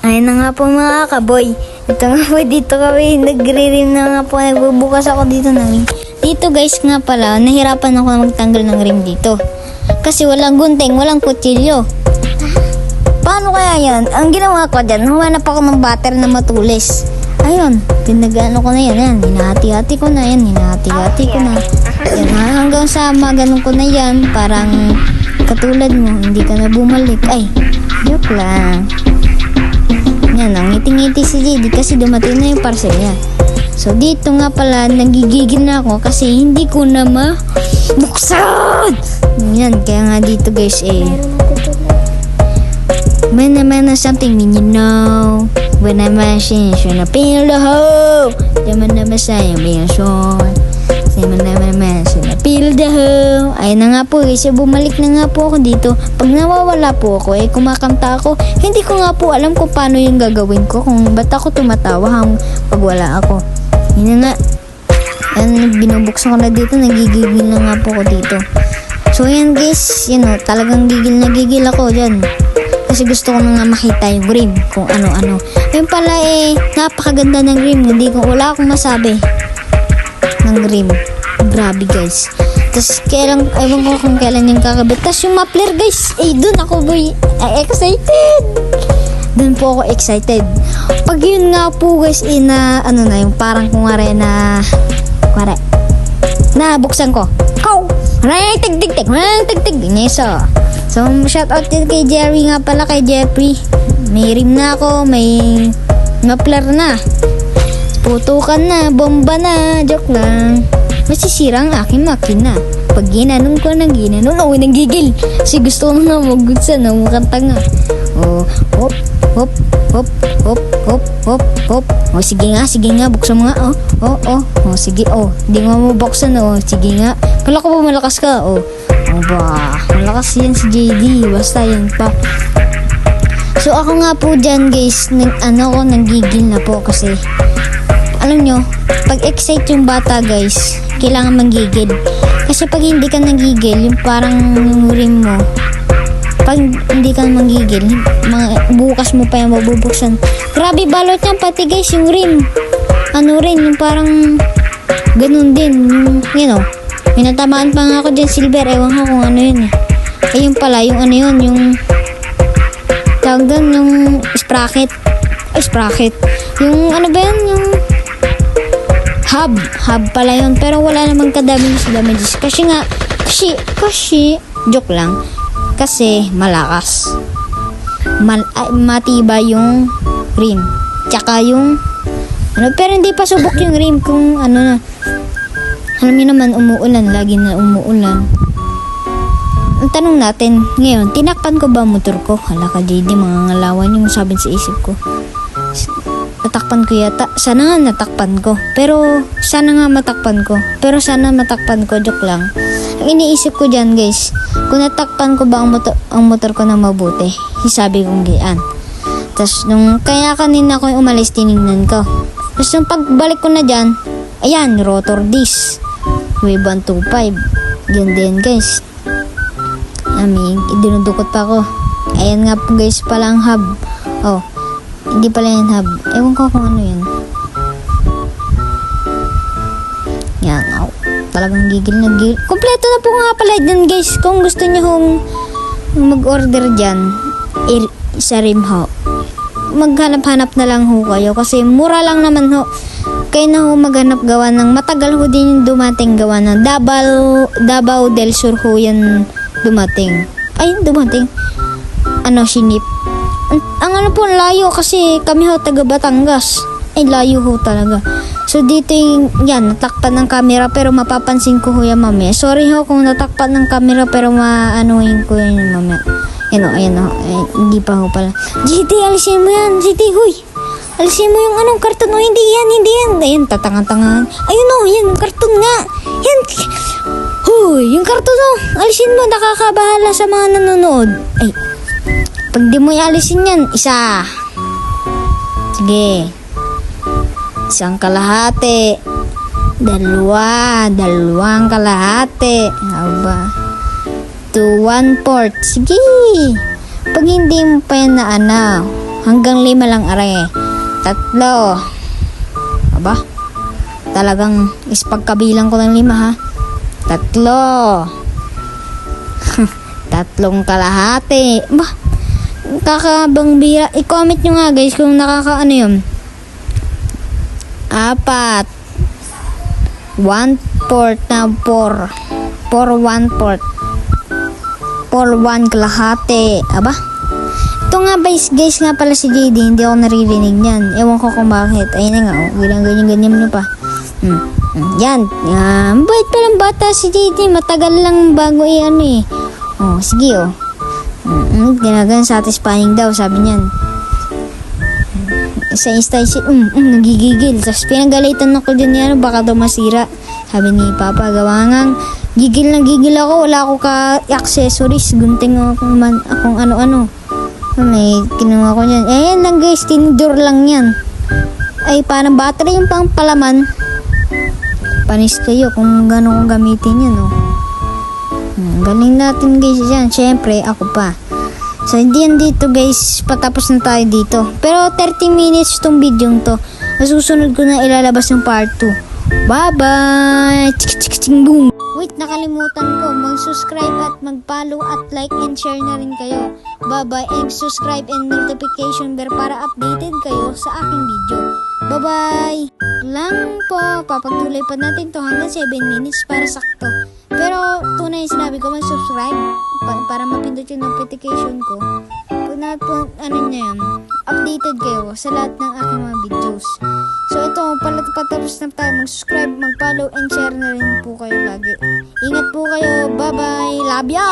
Ayun na nga po mga kaboy. Ito nga po dito kami. Nagre-rim na nga po. Nagbubukas ako dito ng rim. Dito guys nga pala, nahirapan ako na magtanggal ng rim dito. Kasi walang gunting, walang kutsilyo. Paano kaya yan? Ang ginawa ko dyan, humanap ako ng butter na matulis. Ayun, tinagano ko na yan. Yan, hinahati-hati ko na yan. Hinahati-hati ko na. Yan, hanggang sa maganon ko na yan. Parang katulad mo, hindi ka na bumalik. Ay, joke lang. Yan, ang ngiti-ngiti si JD kasi dumating na yung parcel niya. So, dito nga pala, nagigigil na ako kasi hindi ko na mabuksan! Yan, kaya nga dito guys when a man has something mean you know. When I'm machine, should I feel the hope? Yaman na ba sa'yo, may asyon? Yaman na ba should I feel the hope? Ayun na nga po guys, bumalik na nga po ako dito. Pag nawawala po ako, kumakanta ako. Hindi ko nga po alam kung paano yung gagawin ko. Kung ba't ako tumatawa pag wala ako. Yun na nga. Ayan, binubuksan ko na dito, nagigigil na nga po ako dito. So yan guys, talagang gigil na gigil ako dyan. Kasi gusto ko na nga makita yung rim, kung ano-ano. Ayun pala napakaganda ng rim. Wala akong masabi ng rim. Grabe guys. Tapos ewan ko kung kailan yung kakabit. Tapos yung muffler guys, dun ako excited. Dun po ako excited. Pag yun nga po guys, yung parang kumare na buksan ko. Tig-tig-tig. So, shout out din kay Jerry nga pala, kay Jeffrey. May rim na ako, may muffler na. Putukan na, bomba na, joke lang. Masisira ang aking makina. Pag ginanon ko ng ginanon, nanggigil. Kasi gusto ko na magugsan, mukhang tanga. Hop. O, sige nga, buksan mo nga. Sige, hindi mo mabuksan, sige nga. Kala ko ba malakas ka, malakas yan si JD, basta yan pa. So ako nga po dyan guys, nanggigil na po kasi alam nyo, pag excite yung bata guys, kailangan manggigil. Kasi pag hindi ka nanggigil, yung parang yung rim mo, pag hindi ka manggigil, bukas mo pa yung mabubuksan. Grabe balot yan pati guys, yung rim. Yung parang ganun din, may natamaan pa nga ako dyan silver, ewan ko kung ano yun yun pala, yung tawag doon, yung sprocket. Yung yung hub pala yun, pero wala namang damages kasi joke lang, kasi malakas, matiba yung rim, tsaka yung pero hindi pa subok yung rim kung na. Alam niyo naman, umuulan. Lagi na umuulan. Ang tanong natin, ngayon, tinakpan ko ba motor ko? Hala ka, JD, mga ngalawan yung sabi sa isip ko. Natakpan ko yata. Sana nga natakpan ko. Sana matakpan ko. Joke lang. Ang iniisip ko dyan, guys, kung natakpan ko ba ang motor ko na mabuti, sabi kong gayaan. Tapos, kaya kanina ko umalis, tinignan ko. Tapos, nung pagbalik ko na dyan, ayan, rotor disc. Wave 125. Yan din guys. Dinudukot pa ako. Ayan nga po guys pala ang hub. Hindi pala yan hub. Ewan ko kung ano yan. Yan. Talagang gigil na gigil. Kompleto na po nga pala dyan guys. Kung gusto nyo mag-order dyan, sa rim maghanap-hanap na lang kayo. Kasi mura lang naman kayo na maghanap gawa ng matagal din yung dumating gawa ng Davao del Sur yan dumating. Sinip. Ang po, layo kasi kami taga Batangas. Layo talaga. So dito yan, natakpan ng camera pero mapapansin ko yan mamaya. Sorry kung natakpan ng camera pero maanuhin ko yan mamaya. Hindi pa pala. JT, alisin mo yan. JT, huy. Alisin mo yung karton. Hindi yan. Ayan, tatangan-tangan. Ayun yan, karton nga. Yan. Huy, yung karton alisin mo, nakakabahala sa mga nanonood. Pag di mo alisin yan, isa. Sige. Isang kalahati. Dalawang kalahati. To 1/4. Sige. Pag hindi mo pa yan Hanggang 5 lang are. 3. Aba, talagang pagkabilang ko ng 5 ha. 3. 3 kalahati. Bah, kakabang bira. I-comment nyo nga guys kung nakakaano yun. 4. 1/4 na 4. 4 1/4. 4 1 kalahati. Aba, ito nga guys nga pala si JD, hindi ako naririnig niyan. Ewan ko kung bakit. Ayun na nga, oh. Ganyan mo pa. Yan. Bait pa ng bata si JD. Matagal lang bago ano eh. Oh, sige oh. Ginagan satisfying daw, sabi niyan. Sa Insta, nagigigil. Tapos pinagalitan ako din niya, baka daw masira. Sabi ni Papa, gawa ngang gigil ako. Wala ako ka-accessories. Gunting akong ano-ano. May kinuha ko dyan. Yan lang guys, tinidor lang yan. Ay, parang battery yung pang palaman. Panis kayo kung gano'n kong gamitin yan, oh. Galing natin guys yan. Siyempre, ako pa. So, hindi yan dito guys. Patapos na tayo dito. Pero 30 minutes tong video to. Masusunod ko na ilalabas ng part 2. Bye-bye! Chik-chik-ching boom! Wait, nakalimutan ko. Mag-subscribe at mag-follow at like and share na rin kayo. Bye-bye! And subscribe and notification bell para updated kayo sa aking video. Bye-bye! Lang po. Papagtuloy pa natin to hanggang 7 minutes para sakto. Pero tunay yung sinabi ko, mag-subscribe para mapindot yung notification ko. Pag updated kayo sa lahat ng aking mga videos. So ito, patapos na tayo, mag-subscribe, mag-follow, and share na rin po kayo lagi. Ingat po kayo. Bye-bye. Love ya!